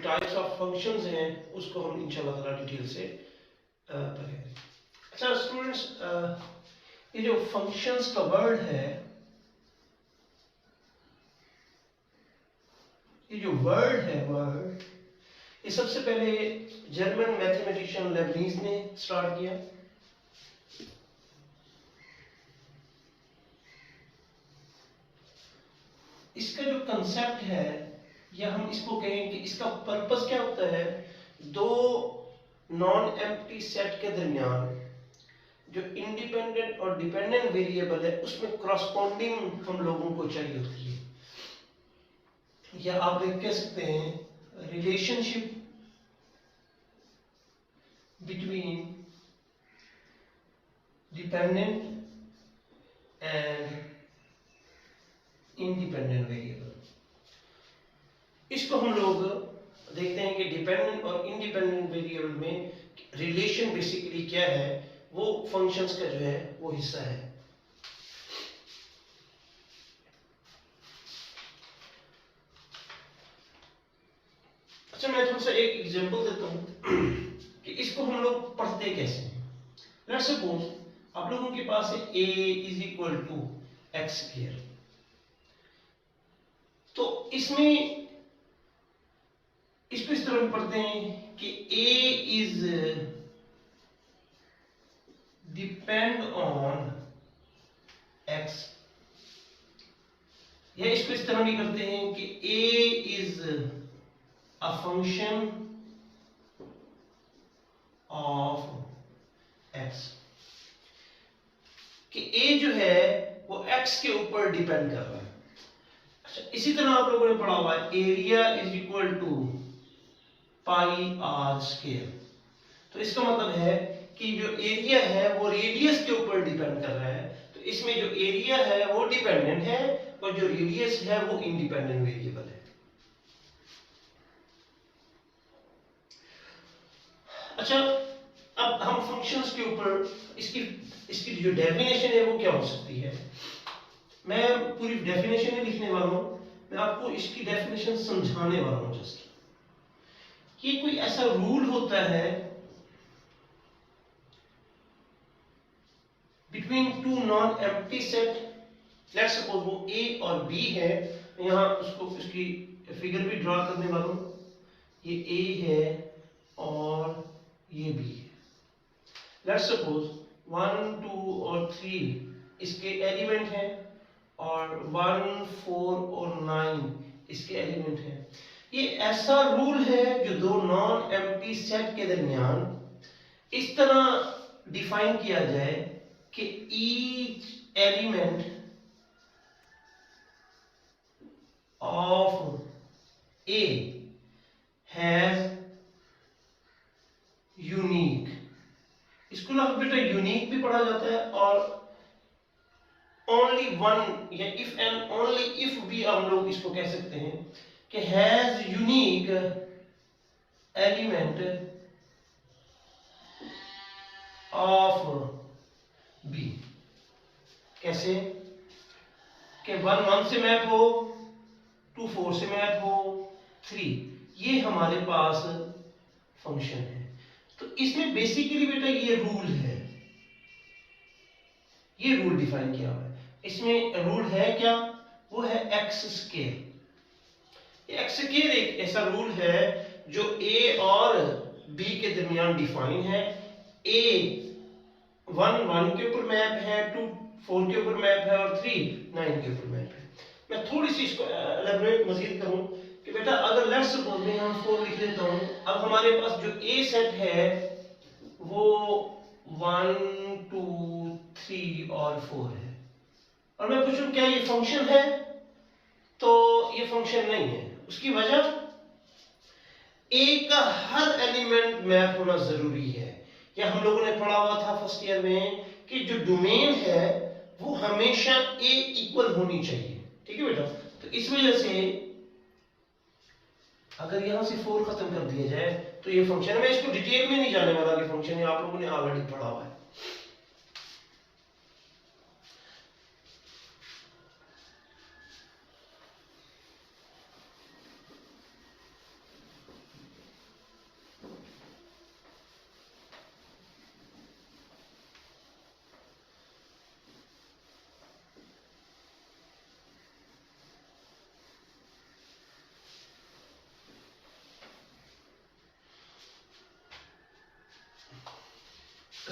Types of functions हैं उसको हम इंशाल्लाह ताला डिटेल से पढ़ेंगे। अच्छा स्टूडेंट्स, ये जो फंक्शंस का वर्ड है, ये जो वर्ड है वर्ड, ये सबसे पहले जर्मन मैथमेटिशियन लेबनीज ने स्टार्ट किया। इसका जो कंसेप्ट है, या हम इसको कहें कि इसका पर्पस क्या होता है, दो नॉन एम्प्टी सेट के दरमियान जो इंडिपेंडेंट और डिपेंडेंट वेरिएबल है उसमें क्रॉसपोंडिंग हम लोगों को चाहिए होती है, या आप एक कह सकते हैं relationship between dependent and independent variable. इसको हम लोग देखते हैं कि डिपेंडेंट और इंडिपेंडेंट वेरिएबल में रिलेशन बेसिकली क्या है, वो फंक्शंस का जो है वो हिस्सा है। अच्छा मैं थोड़ा सा एक एग्जांपल देता हूं कि इसको हम लोग पढ़ते कैसे हैं। लेट्स सपोज आप लोगों के पास है a is equal to x square, तो इसमें इसको इस तरह में पढ़ते हैं कि a is depend on x, या इसको इस तरह भी करते हैं कि a is a function of x, कि a जो है वो x के ऊपर डिपेंड कर रहा है। अच्छा इसी तरह आप लोगों ने पढ़ा हुआ है area is equal to pi r square, तो इसका मतलब है कि जो एरिया है वो रेडियस के ऊपर डिपेंड कर रहा है, तो इसमें जो एरिया है वो डिपेंडेंट है और जो रेडियस है वो इंडिपेंडेंट वेरिएबल है। अच्छा अब हम फंक्शंस के ऊपर इसकी इसकी जो डेफिनेशन है वो क्या हो सकती है, मैं पूरी डेफिनेशन नहीं लिखने वाला हूं, मैं आपको इसकी डेफिनेशन समझाने वाला हूं। जस्ट ये कोई ऐसा रूल होता है between two non empty set, let's suppose वो a और b है, मैं यहां उसको इसकी फिगर भी ड्रा करने वाला हूं, ये a है और ये b है। लेट्स सपोज 1 2 और 3 इसके एलिमेंट हैं और 1 4 और 9 इसके एलिमेंट हैं। ये ऐसा रूल है जो दो नॉन एम्प्टी सेट के दरमियान इस तरह डिफाइन किया जाए कि each element of A has unique, इसको ना बेटा यूनिक भी पढ़ा जाता है, और ओनली वन या इफ एंड ओनली इफ भी हम लोग इसको कह सकते हैं कि has unique element of B। कैसे कि 1 1 से मैप हो, 2 4 से मैप हो, 3 ये हमारे पास फंक्शन है। तो इसमें बेसिकली बेटा ये रूल है, ये रूल डिफाइन किया हुआ है। इसमें रूल है क्या, वो है एक्स स्क्वायर। एक्स स्क्वायर एक ऐसा रूल है जो a और b के दरमियान डिफाइन है। a 1 1 के ऊपर मैप है, 2 4 के ऊपर मैप है और 3 9 के ऊपर मैप है। मैं थोड़ी सी इसको एलैबोरेट मजीद करूं कि बेटा अगर लेट्स सपोज मैं यहां 4 लिख देता हूं, अब हमारे पास जो a सेट है वो 1 2 3 और 4 है, और मैं पूछूं क्या ये फंक्शन है, तो ये फंक्शन नहीं है। उसकी वजह a का हर एलिमेंट मैप होना जरूरी है, या हम लोगों ने पढ़ा हुआ था फर्स्ट ईयर में कि जो डोमेन है वो हमेशा a इक्वल होनी चाहिए। ठीक है बेटा, तो इस वजह से अगर यहां से 4 खत्म कर दिया जाए तो ये फंक्शन, मैं इसको डिटेल में नहीं जाने वाला कि फंक्शन आप लोगों ने ऑलरेडी पढ़ा हुआ है।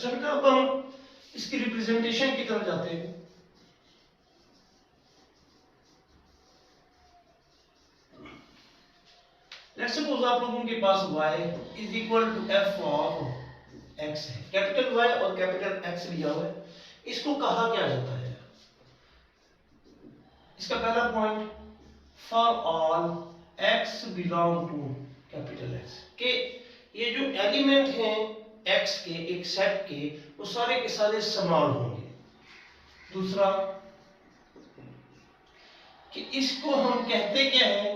अच्छा बेटा, अब हम इसकी रिप्रेजेंटेशन की तरफ जाते हैं। लेट्स सपोज आप लोगों के पास y is equal to f of x है, कैपिटल Y और कैपिटल X लिया हुआ है। इसको कहा क्या जाता है? इसका पहला point, for all x belong to capital X, के ये जो एलिमेंट हैं x के एक सेट के, वो सारे के सारे समान होंगे। दूसरा कि इसको हम कहते क्या है,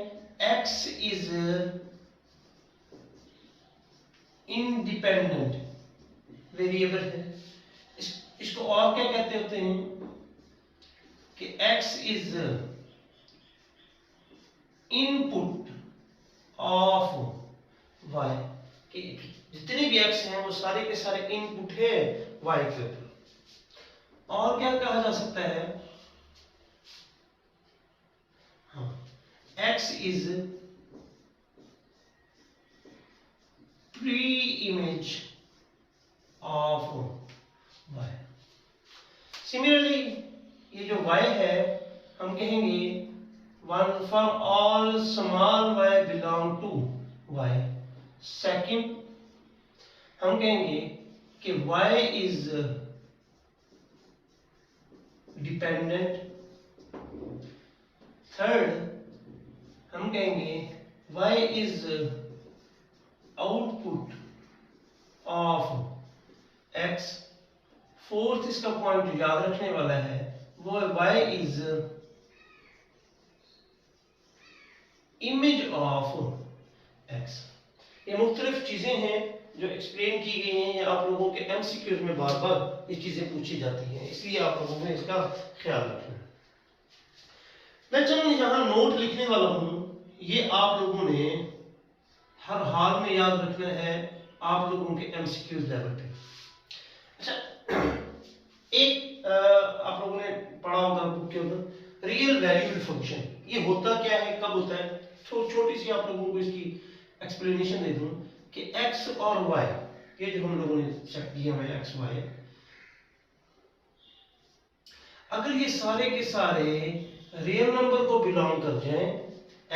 x इज इंडिपेंडेंट वेरिएबल है। इसको और क्या कहते होते हैं कि x is input of y, कि जितने भी x हैं वो सारे के सारे इनपुट है y के ऊपर। और क्या कहा जा सकता है, हाँ, x is pre image of y। Similarly ये जो y है, हम कहेंगे one for all small y belong to y। Second हम कहेंगे कि y इज डिपेंडेंट। थर्ड हम कहेंगे y is output of x। Fourth इसका पॉइंट जो याद रखने वाला है वो है y is image of x। ये मुख्तलिफ चीजें हैं जो एक्सप्लेन की गई हैं, या आप लोगों के एमसीक्यूज में बार बार ये चीजें पूछी जाती हैं, इसलिए आप लोगों ने इसका ख्याल रखना है। मैं चलो यहाँ नोट लिखने वाला हूं, ये आप लोगों ने हर हाल में याद रखना है आप लोगों के एमसीक्यूज लेवल पे। अच्छा, एक आप लोगों ने पढ़ा होगा बुक के अंदर रियल वैल्यूड फंक्शन। ये होता क्या है, कब होता है? छोटी सी आप लोगों को इसकी एक्सप्लेनेशन दे दूं कि x और y, ये जो हम लोगों ने सेट किया है x y, अगर ये सारे के सारे रियल नंबर को बिलोंग कर जाएं,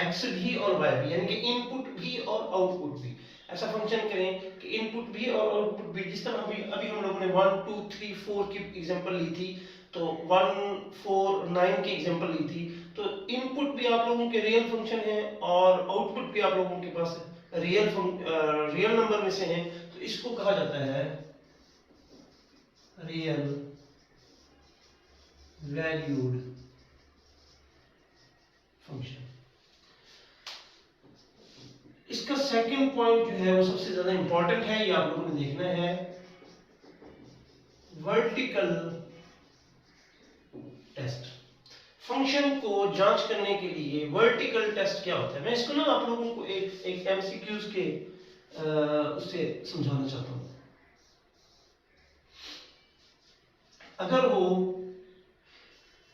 x भी और y भी, यानी कि इनपुट भी और आउटपुट भी, ऐसा फंक्शन करें कि इनपुट भी और आउटपुट भी, जिस तरह अभी हम लोगों ने 1 2 3 4 की एग्जांपल ली थी, तो 1 4 9 की एग्जांपल ली थी, तो इनपुट भी आप लोगों के रियल फंक्शन है और आउटपुट भी आप लोगों के पास रियल नंबर में से है, तो इसको कहा जाता है रियल वैल्यूड फंक्शन। इसका सेकंड पॉइंट जो है वो सबसे ज्यादा इंपॉर्टेंट है, ये आप लोगों ने देखना है, वर्टिकल टेस्ट। फंक्शन को जांच करने के लिए वर्टिकल टेस्ट क्या होता है, मैं इसको ना आप लोगों को एक एमसीक्यूज के उससे समझाना चाहता हूं। अगर वो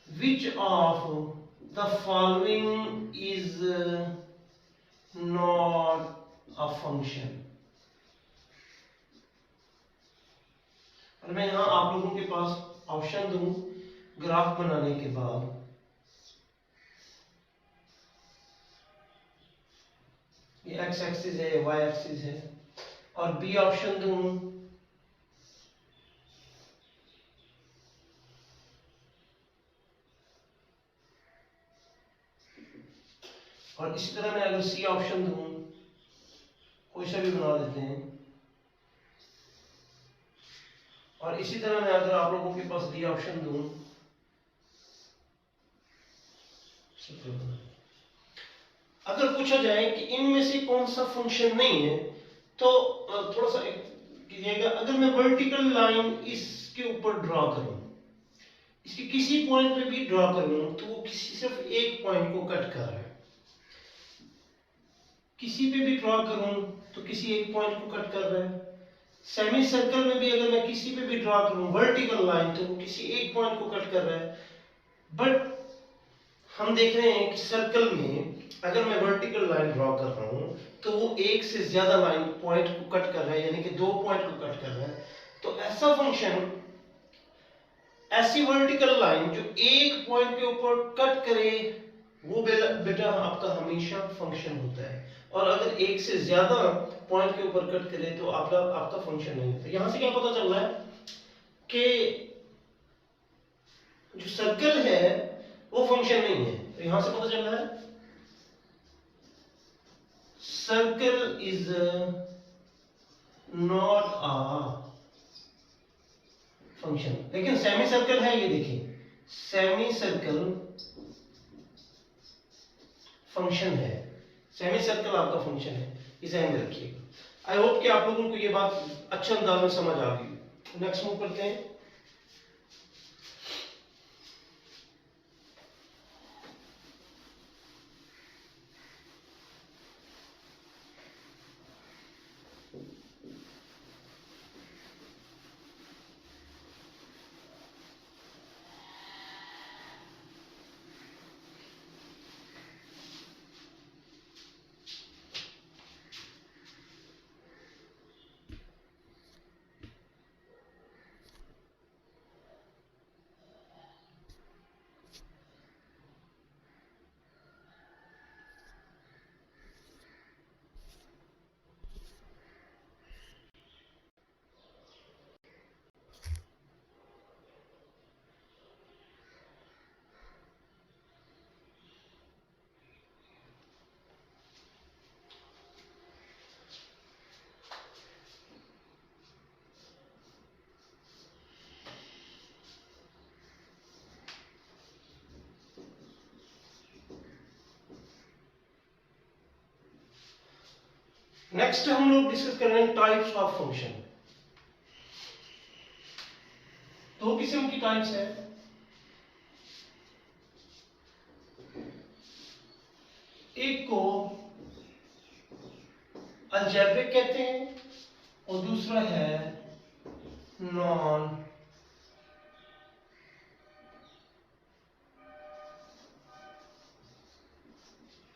which of the following is not a function, और मैं यहां आप लोगों के पास ऑप्शन दूं ग्राफ बनाने के बाद, ये x एक्सिस है, y एक्सिस है, और बी ऑप्शन दूं और इसी तरह मैं अगर सी ऑप्शन दूं, कोई सा भी बना देते हैं, और इसी तरह मैं अगर आप लोगों के पास डी ऑप्शन दूं, अगर पूछा जाए कि इनमें से कौन सा फंक्शन नहीं है, तो थोड़ा सा कीजिएगा, अगर मैं वर्टिकल लाइन इसके ऊपर ड्रॉ करूं, इसके किसी पॉइंट पे भी ड्रॉ करूं, तो वो किसी सिर्फ एक पॉइंट को कट कर रहा है, किसी पे भी ड्रॉ करूं तो किसी एक पॉइंट को कट कर रहा है। सेमी सर्कल में भी अगर मैं किसी पे भी ड्रॉ करूं वर्टिकल लाइन, तो वो किसी एक पॉइंट को कट कर रहा है। बट हम देख रहे हैं कि सर्कल में अगर मैं वर्टिकल लाइन ड्रॉ कर रहा हूं तो वो एक से ज्यादा लाइन पॉइंट को कट कर रहा है, यानी कि 2 पॉइंट को कट कर रहा है। तो ऐसा फंक्शन, ऐसी वर्टिकल लाइन जो एक पॉइंट के ऊपर कट करे, वो बेटा आपका हमेशा फंक्शन होता है। और अगर एक से ज्यादा पॉइंट के ऊपर कट करे तो आपका फंक्शन नहीं होता। यहां से क्या पता चल रहा है कि जो सर्कल है वो फंक्शन नहीं है। तो यहां से पता चल रहा है circle is not a function. लेकिन सेमी सर्कल है, ये देखिए सेमी सर्कल फंक्शन है। सेमी सर्कल आपका फंक्शन है, इसे ध्यान में रखिएगा। आई होप कि आप लोगों को ये बात अच्छे अंदाज में समझ आ गई। नेक्स्ट मूव करते हैं। नेक्स्ट हम लोग डिस्कस कर रहे हैं टाइप्स ऑफ फंक्शन। दो किस्म की टाइप्स है। एक को अलजेब्रिक कहते हैं और दूसरा है नॉन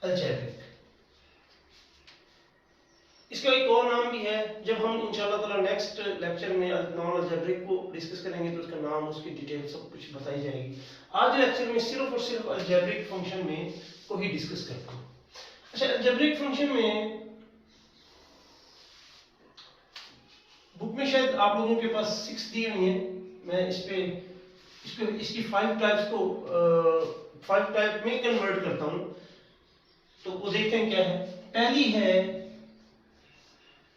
अलजेब्रिक। इसका एक और नाम भी है। जब हम इंशाल्लाह ताला नेक्स्ट लेक्चर में नॉन अलजेब्रिक को डिस्कस करेंगे तो उसका नाम, उसकी डिटेल सब कुछ बताई जाएगी। आज लेक्चर में सिर्फ और सिर्फ अलजेब्रिक फंक्शन में को ही डिस्कस करते हैं। अच्छा, अलजेब्रिक फंक्शन में बुक में शायद आप लोगों के पास 6 दी हुई है। मैं इसकी 5 टाइप्स को 5 टाइप में कन्वर्ट करता हूं। तो वो देखते हैं क्या है। पहली है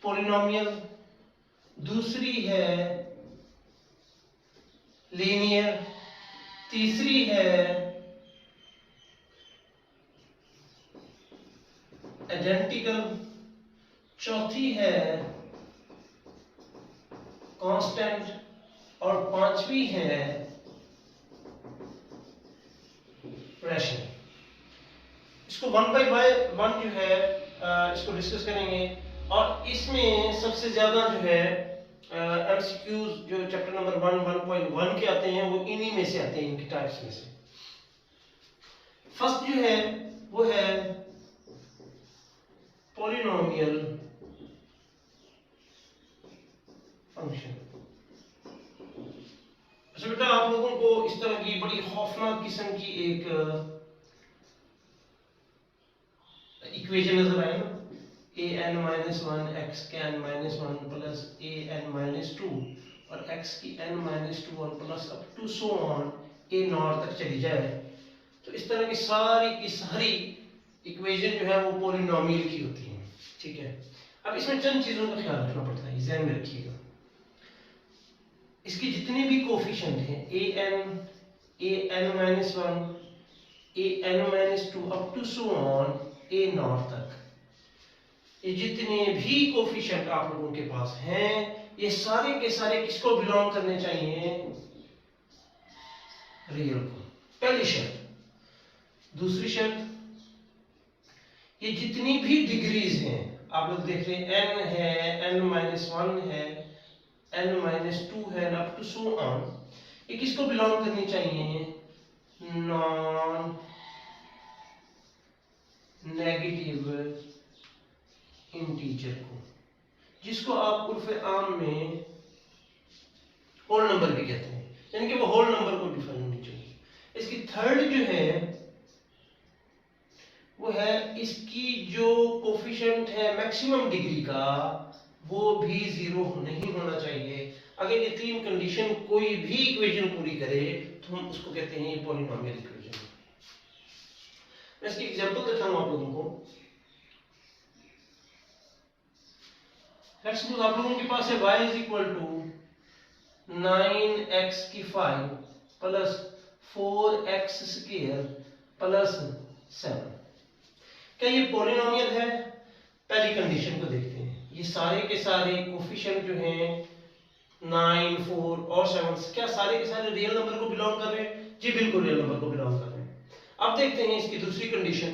पॉलिनोमियल, दूसरी है लीनियर, तीसरी है आइडेंटिकल, चौथी है कांस्टेंट और पांचवी है रैशनल। इसको वन बाय वन जो है इसको डिस्कस करेंगे। और इसमें सबसे ज्यादा जो है एमसीक्यूज जो चैप्टर नंबर 1.1 के आते हैं वो इन्हीं में से आते हैं, इनकी टाइप्स में से। फर्स्ट जो है वो है पॉलिनोमियल फंक्शन। अच्छा बेटा, आप लोगों को इस तरह की बड़ी खौफनाक किस्म की एक इक्वेशन नजर आए ना, an-1 x के n-1 प्लस an-2 और x की n-2 plus up to so on a nought तक चली जाए, तो इस तरह की सारी इक्वेशन जो है वो पॉलिनोमियल की होती है। ठीक है, अब इसमें चंद चीजों का ख्याल रखना पड़ता है, ध्यान में रखिएगा। इसकी जितने भी कोफिशिएंट हैं an-1 up to so on a nought तक, ये जितने भी कोफिशिएंट आप लोगों के पास हैं ये सारे के सारे किसको बिलोंग करने चाहिए? रियल को, पहली शर्त। दूसरी शर्त, ये जितनी भी डिग्रीज हैं आप लोग देख रहे हैं, n है, n-1 है, n-2 है, अप टू सो ऑन, ये किसको बिलोंग करनी चाहिए? नॉन नेगेटिव इंटीजर को, जिसको आप उर्फ आम में होल नंबर भी कहते हैं, यानी कि वो होल नंबर को डिफाइन होनी चाहिए। इसकी थर्ड जो है वो है इसकी जो कोफिशिएंट है मैक्सिमम डिग्री का वो भी 0 नहीं होना चाहिए। अगर ये तीन कंडीशन कोई भी इक्वेशन पूरी करे तो हम उसको कहते हैं पॉलिनोमियल इक्वेशन। मैं इसकी एग्जांपल देता हूं आप लोगों को। लेट्स सपोज आप लोगों के पास है y is equal to 9x की 5 प्लस 4x स्क्वायर प्लस 7। क्या ये पॉलिनोमियल है? पहली कंडीशन को देखते हैं। ये सारे के सारे कोफिशिएंट जो हैं 9, 4 और 7 क्या सारे के सारे रियल नंबर को बिलोंग कर रहे हैं? जी बिल्कुल रियल नंबर को बिलोंग कर रहे हैं। अब देखते हैं इसकी दूसरी कंडीशन।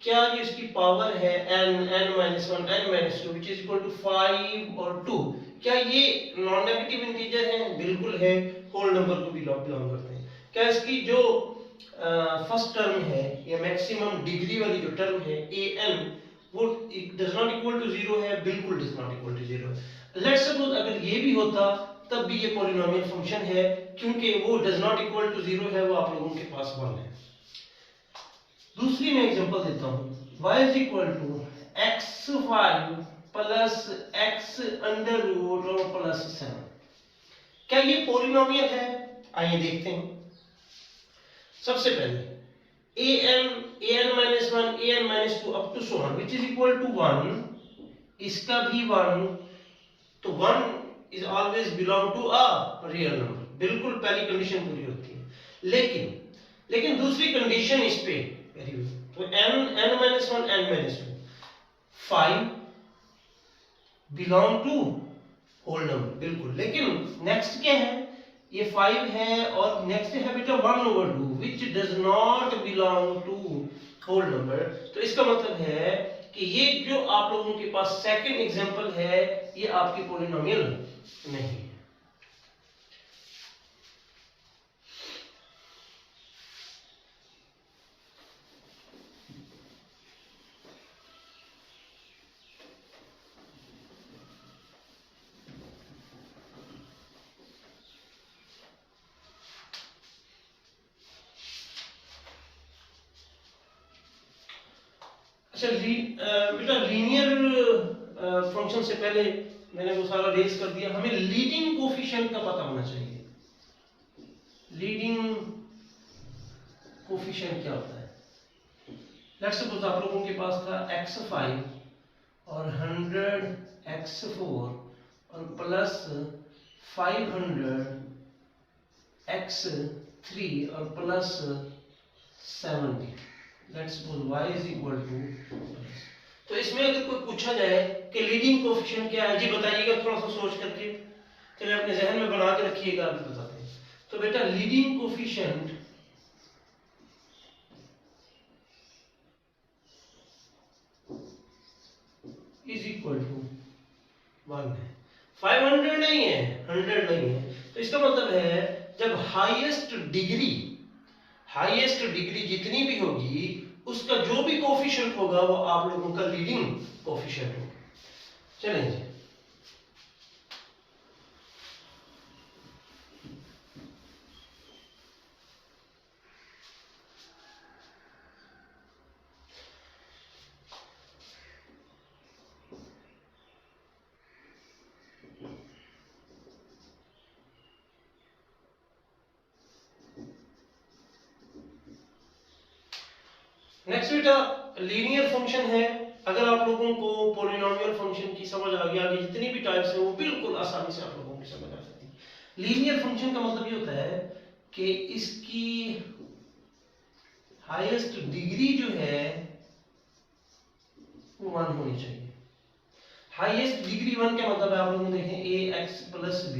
क्या जो इसकी पावर है n, n-1, n-2 which is equal to 5 और 2, क्या ये नॉन नेगेटिव इंटीजर है? बिल्कुल है, होल नंबर को बिलोंग करते हैं। क्या इसकी जो फर्स्ट टर्म है या मैक्सिमम डिग्री वाली जो टर्म है an वो डज नॉट इक्वल टू 0 है? बिल्कुल डज नॉट इक्वल टू 0 है। लेट्स सपोज अगर ये भी होता तब भी ये पॉलिनोमियल फंक्शन है, क्योंकि वो डज नॉट इक्वल टू 0 है, वो आप लोगों के पास 1 है। दूसरी मैं एग्जांपल देता हूं। y is equal to x5 plus x under root और प्लस 7। क्या ये पॉलिनोमियल है? आइए देखते हैं। सबसे पहले an-1 up to so on which is equal to 1, इसका भी 1, तो 1 is always belong to a real number। बिल्कुल पहली कंडीशन पूरी होती है। लेकिन दूसरी कंडीशन इस पे तो n-1 n-2 5 belong to whole number बिल्कुल। लेकिन नेक्स्ट क्या है? ये 5 है और नेक्स्ट है बेटा 1/2 which does not belong to whole number. तो इसका मतलब है कि ये जो आप लोगों के पास सेकंड एग्जांपल है ये आपकी पॉलिनोमियल नहीं है। अच्छा बेटा लीनियर फंक्शन से पहले मैंने वो सारा रेस कर दिया। हमें लीडिंग कोफिशिएंट का पता होना चाहिए। लीडिंग कोफिशिएंट क्या होता है? लेट्स सपोज आप लोगों के पास था x5 और 100x4 और प्लस 500x3 और plus 70। Let's suppose y is equal to. तो इसमें अगर कोई पूछा जाए कि लीडिंग कोफिशिएंट क्या है, जी बताइएगा थोड़ा सा सोच करके, चलिए अपने जहन में बना के रखिएगा, अभी बताते हैं। तो बेटा leading coefficient is equal to 1 है। 500 नहीं है, 100 नहीं है। तो इसका मतलब है जब हाईएस्ट डिग्री जितनी भी होगी उसका जो भी कोफिशिएंट होगा वो आप लोगों का लीडिंग कोफिशिएंट होगा। चलें नेक्स्ट बेटा लीनियर फंक्शन है। अगर आप लोगों को पॉलिनोमियल फंक्शन की समझ आ गई, आगे जितनी भी टाइप्स है वो बिल्कुल आसानी से आप लोगों की समझ आ सकती है। लीनियर फंक्शन का मतलब ये होता है कि इसकी हाईएस्ट डिग्री जो है वो 1 होनी चाहिए। हाईएस्ट डिग्री 1 का मतलब है आप लोग देखें ax plus b।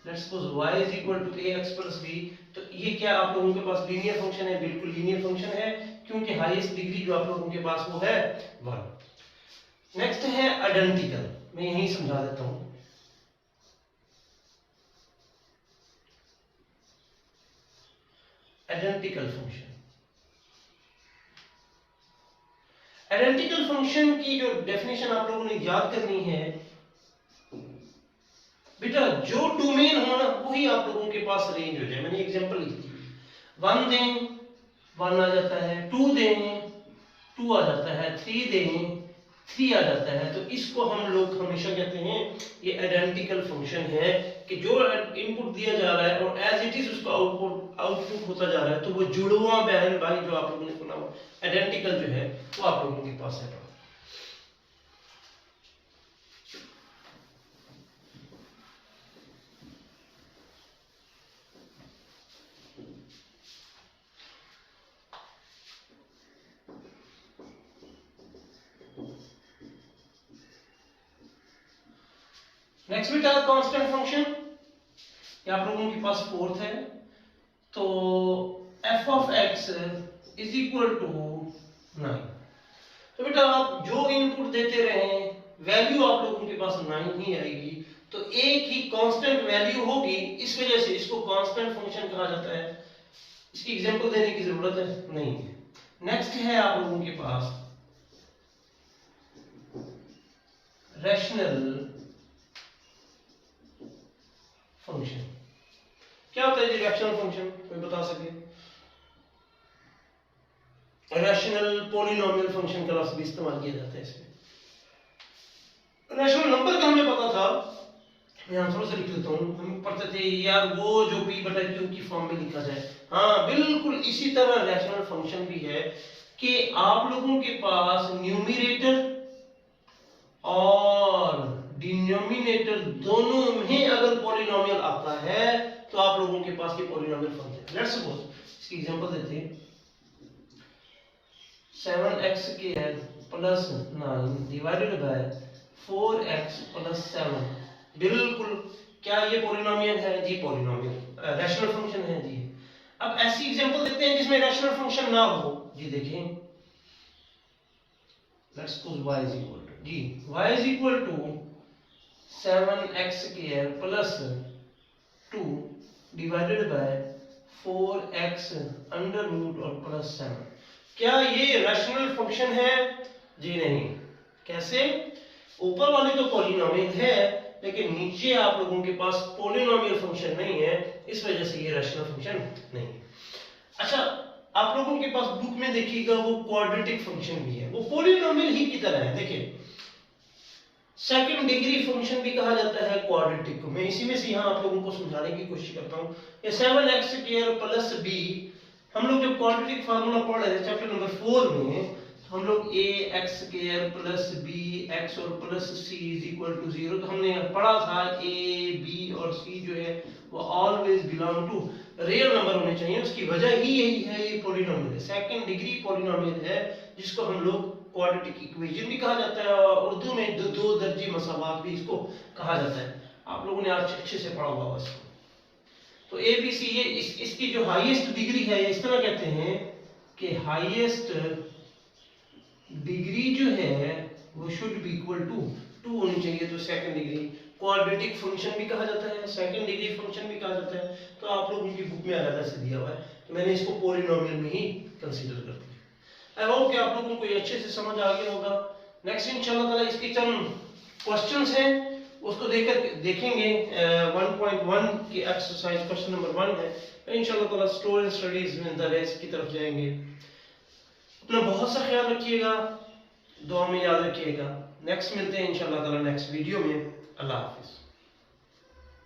Let's suppose y is equal to ax plus b। तो ये क्या आप लोगों के पास लीनियर फंक्शन है? बिल्कुल लीनियर फंक्शन है, क्योंकि हाईएस्ट डिग्री जो आप लोगों के पास वो है 1। नेक्स्ट है आइडेंटिकल। मैं यही समझा देता हूं। आइडेंटिकल फंक्शन, आइडेंटिकल फंक्शन की जो डेफिनेशन आप लोगों ने याद करनी है बेटा जो डोमेन हो ना वही आप लोगों के पास रेंज हो जाए। मैंने एग्जांपल ली थी, 1 दें 1 आ जाता है, 2 दें 2 आ जाता है, 3 दें 3 आ जाता है। तो इसको हम लोग हमेशा कहते हैं ये आइडेंटिकल फंक्शन है कि जो इनपुट दिया जा रहा है और एज इट इज उसका आउटपुट होता जा रहा है, तो वो जुड़वा बहन भाई जो आप लोगों ने सुना हुआ आइडेंटिकल जो है वो आप लोगों के पास है। नेक्स्ट बेटा कांस्टेंट फंक्शन, ये आप लोगों के पास फोर्थ है। तो f of x is equal to 9। तो बेटा आप जो इनपुट देते रहे वैल्यू आप लोगों के पास 9 ही आएगी। तो एक ही कांस्टेंट वैल्यू होगी, इस वजह से इसको कांस्टेंट फंक्शन कहा जाता है। इसकी एग्जांपल देने की जरूरत है नहीं है। नेक्स्ट है आप लोगों के पास रैशनल फंक्शन। क्या होता है जी रैशनल फंक्शन, कोई बता सके? रैशनल पॉलिनोमियल फंक्शन का लफ्ज भी इस्तेमाल किया जाता है इसमें। रैशनल नंबर का हमें पता था, मैं यहाँ थोड़ा सा लिख लेता हूँ। हम पढ़ते थे यार वो जो p बटा q की फॉर्म में लिखा जाए। हाँ बिल्कुल इसी तरह रैशनल फंक्शन भी है कि आप लोगों के पास न्यूमरेटर और डिनोमिनेटर दोनों में अगर पॉलिनोमियल आता है तो आप लोगों के पास ये पॉलिनोमियल फंक्शन। लेट्स सपोज इसकी एग्जांपल देते हैं, 7x square plus 9 divided by 4x plus 7। बिल्कुल क्या ये पॉलिनोमियल है जी? पॉलिनोमियल रैशनल फंक्शन है जी। अब ऐसी एग्जांपल देते हैं जिसमें रैशनल फंक्शन ना हो जी। देखिए let's suppose y is equal to जी, y is equal to 7x square plus 2 divided by 4x under root और प्लस 7। क्या ये रैशनल फंक्शन है जी? नहीं। कैसे? ऊपर वाले तो पॉलिनोमियल है लेकिन नीचे आप लोगों के पास पॉलिनोमियल फंक्शन नहीं है, इस वजह से ये रैशनल फंक्शन नहीं है। अच्छा आप लोगों के पास बुक में देखिएगा वो क्वाड्रेटिक फंक्शन भी है, वो पॉलिनोमियल ही की तरह है। देखिए सेकंड डिग्री फंक्शन भी कहा जाता है क्वाड्रेटिक को। मैं इसी में से यहाँ आप लोगों को समझाने की कोशिश करता हूँ। ये 7x स्क्वायर प्लस b, हम लोग जब क्वाड्रेटिक फार्मूला पढ़ रहे थे चैप्टर नंबर 4 में, हम लोग ax स्क्वायर प्लस bx और plus c is equal to 0, तो हमने पढ़ा था a b और c जो है वो always belong to real number होने चाहिए। उसकी वजह ही यही है, ये पॉलिनोमियल है, सेकंड डिग्री पॉलिनोमियल है जिसको हम लोग क्वाड्रेटिक इक्वेशन भी कहा जाता है और उर्दू में दो दर्जी मसावात भी इसको कहा जाता है। आप लोगों ने आज अच्छे से पढ़ा होगा इसको। तो ए बी सी ये इसकी जो हाईएस्ट डिग्री है इस तरह कहते हैं कि हाईएस्ट डिग्री जो है वो शुड बी इक्वल टू 2 होनी चाहिए। तो सेकंड डिग्री क्वाड्रेटिक फंक्शन भी कहा जाता है, सेकंड डिग्री फंक्शन भी कहा जाता है। तो आप लोगों की बुक में अलग से दिया हुआ है, तो मैंने इसको पॉलिनोमियल में ही कंसीडर कर दिया। आई होप कि आप लोगों को ये अच्छे से समझ आ गया होगा। नेक्स्ट इंशाल्लाह ताला इसके चंद क्वेश्चंस हैं उसको देखेंगे। 1.1 की एक्सरसाइज क्वेश्चन नंबर 1 है। इंशाल्लाह ताला स्टोर स्टडीज में द रेस्ट की तरफ जाएंगे। अपना बहुत सा ख्याल रखिएगा, दुआ में याद रखिएगा। नेक्स्ट मिलते हैं इंशाल्लाह ताला नेक्स्ट वीडियो में। अल्लाह हाफिज।